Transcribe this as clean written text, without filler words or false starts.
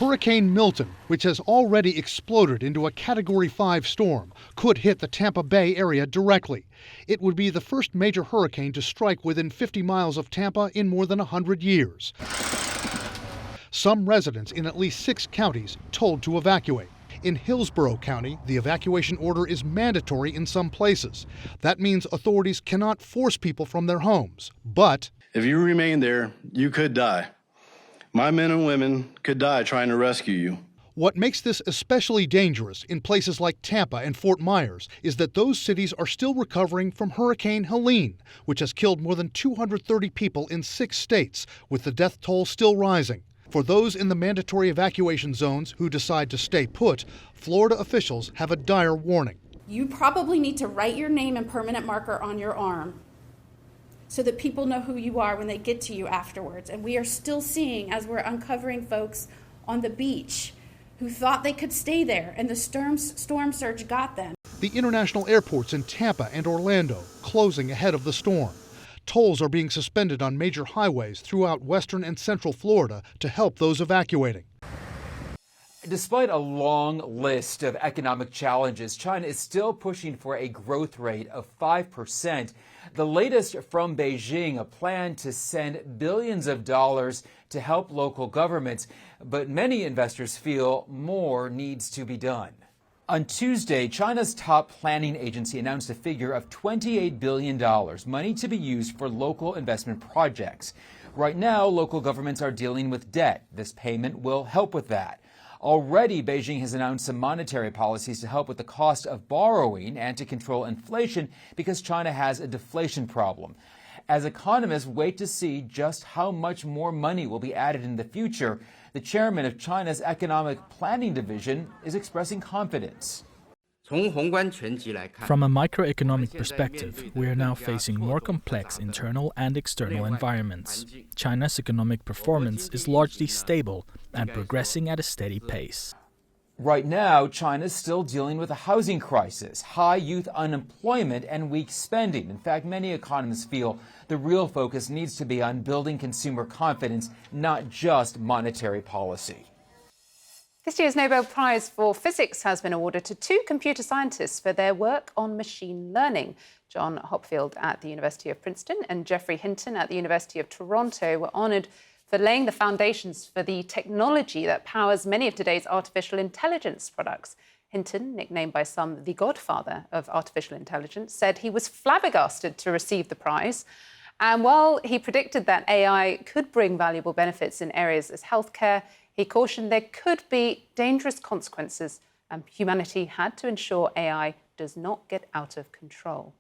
Hurricane Milton, which has already exploded into a Category 5 storm, could hit the Tampa Bay area directly. It would be the first major hurricane to strike within 50 miles of Tampa in more than 100 years. Some residents in at least 6 counties told to evacuate. In Hillsborough County, the evacuation order is mandatory in some places. That means authorities cannot force people from their homes. But if you remain there, you could die. My men and women could die trying to rescue you. What makes this especially dangerous in places like Tampa and Fort Myers is that those cities are still recovering from Hurricane Helene, which has killed more than 230 people in 6 states, with the death toll still rising. For those in the mandatory evacuation zones who decide to stay put, Florida officials have a dire warning. You probably need to write your name and permanent marker on your arm so that people know who you are when they get to you afterwards. And we are still seeing, as we're uncovering folks on the beach who thought they could stay there, and the storm surge got them. The international airports in Tampa and Orlando closing ahead of the storm. Tolls are being suspended on major highways throughout western and central Florida to help those evacuating. Despite a long list of economic challenges, China is still pushing for a growth rate of 5%. The latest from Beijing, a plan to send billions of dollars to help local governments. But many investors feel more needs to be done. On Tuesday, China's top planning agency announced a figure of $28 billion, money to be used for local investment projects. Right now, local governments are dealing with debt. This payment will help with that. Already, Beijing has announced some monetary policies to help with the cost of borrowing and to control inflation because China has a deflation problem. As economists wait to see just how much more money will be added in the future, the chairman of China's Economic Planning Division is expressing confidence. From a microeconomic perspective, we are now facing more complex internal and external environments. China's economic performance is largely stable and progressing at a steady pace. Right now, China is still dealing with a housing crisis, high youth unemployment, and weak spending. In fact, many economists feel the real focus needs to be on building consumer confidence, not just monetary policy. This year's Nobel Prize for Physics has been awarded to 2 computer scientists for their work on machine learning. John Hopfield at the University of Princeton and Geoffrey Hinton at the University of Toronto were honoured for laying the foundations for the technology that powers many of today's artificial intelligence products. Hinton, nicknamed by some the godfather of artificial intelligence, said he was flabbergasted to receive the prize. And while he predicted that AI could bring valuable benefits in areas as healthcare, he cautioned there could be dangerous consequences, and humanity had to ensure AI does not get out of control.